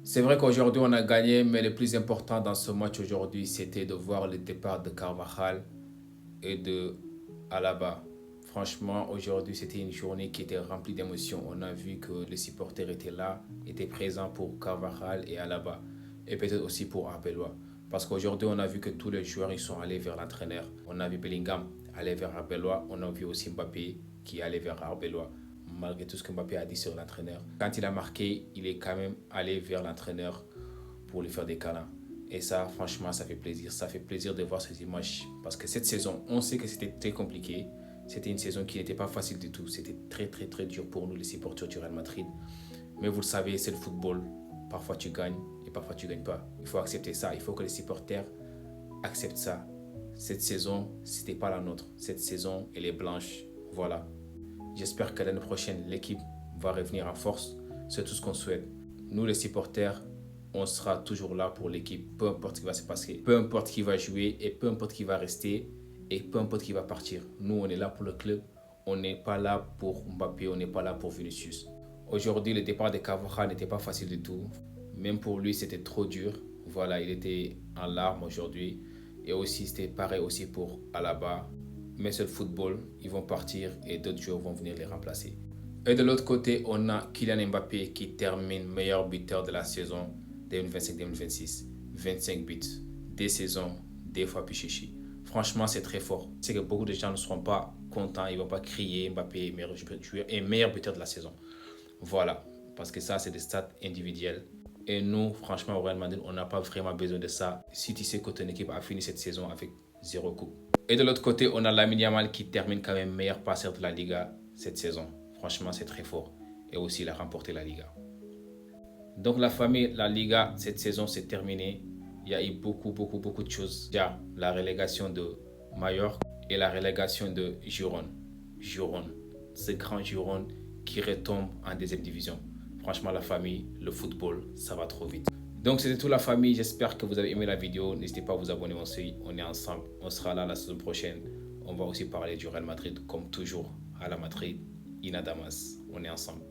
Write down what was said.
C'est vrai qu'aujourd'hui on a gagné, mais le plus important dans ce match aujourd'hui, c'était de voir le départ de Carvajal et de Alaba. Franchement, aujourd'hui, c'était une journée qui était remplie d'émotions. On a vu que les supporters étaient là, étaient présents pour Carvajal et Alaba, et peut-être aussi pour Arbeloa. Parce qu'aujourd'hui, on a vu que tous les joueurs ils sont allés vers l'entraîneur. On a vu Bellingham aller vers Arbeloa, on a vu aussi Mbappé qui allait vers Arbeloa, malgré tout ce que Mbappé a dit sur l'entraîneur. Quand il a marqué, il est quand même allé vers l'entraîneur pour lui faire des câlins. Et ça, franchement, ça fait plaisir. Ça fait plaisir de voir ces images. Parce que cette saison, on sait que c'était très compliqué. C'était une saison qui n'était pas facile du tout. C'était très, très, très dur pour nous, les supporters du Real Madrid. Mais vous le savez, c'est le football. Parfois, tu gagnes et parfois, tu ne gagnes pas. Il faut accepter ça. Il faut que les supporters acceptent ça. Cette saison, ce n'était pas la nôtre. Cette saison, elle est blanche. Voilà. J'espère que l'année prochaine, l'équipe va revenir en force. C'est tout ce qu'on souhaite. Nous, les supporters, on sera toujours là pour l'équipe, peu importe ce qui va se passer, peu importe qui va jouer et peu importe qui va rester et peu importe qui va partir. Nous, on est là pour le club, on n'est pas là pour Mbappé, on n'est pas là pour Vinicius. Aujourd'hui, le départ de Carvajal n'était pas facile du tout. Même pour lui, c'était trop dur. Voilà, il était en larmes aujourd'hui. Et aussi, c'était pareil aussi pour Alaba. Mais c'est le football, ils vont partir et d'autres joueurs vont venir les remplacer. Et de l'autre côté, on a Kylian Mbappé qui termine meilleur buteur de la saison 2025-2026. 25 buts, des saisons, des fois Pichichi. Franchement, c'est très fort. C'est que beaucoup de gens ne seront pas contents, ils ne vont pas crier Mbappé meilleur joueur et meilleur buteur de la saison. Voilà, parce que ça, c'est des stats individuels. Et nous, franchement, au Real Madrid, on n'a pas vraiment besoin de ça. Si tu sais que ton équipe a fini cette saison avec 0 coupe. Et de l'autre côté, on a Lamine Yamal qui termine quand même meilleur passeur de la Liga cette saison. Franchement, c'est très fort. Et aussi, il a remporté la Liga. Donc la famille, la Liga, cette saison, c'est terminé. Il y a eu beaucoup de choses. Il y a la relégation de Mallorca et la relégation de Girone. Girone, ce grand Girone qui retombe en deuxième division. Franchement, la famille, le football, ça va trop vite. Donc c'était tout la famille. J'espère que vous avez aimé la vidéo. N'hésitez pas à vous abonner aussi. On est ensemble. On sera là la saison prochaine. On va aussi parler du Real Madrid comme toujours. À la Madrid, Inadamas. On est ensemble.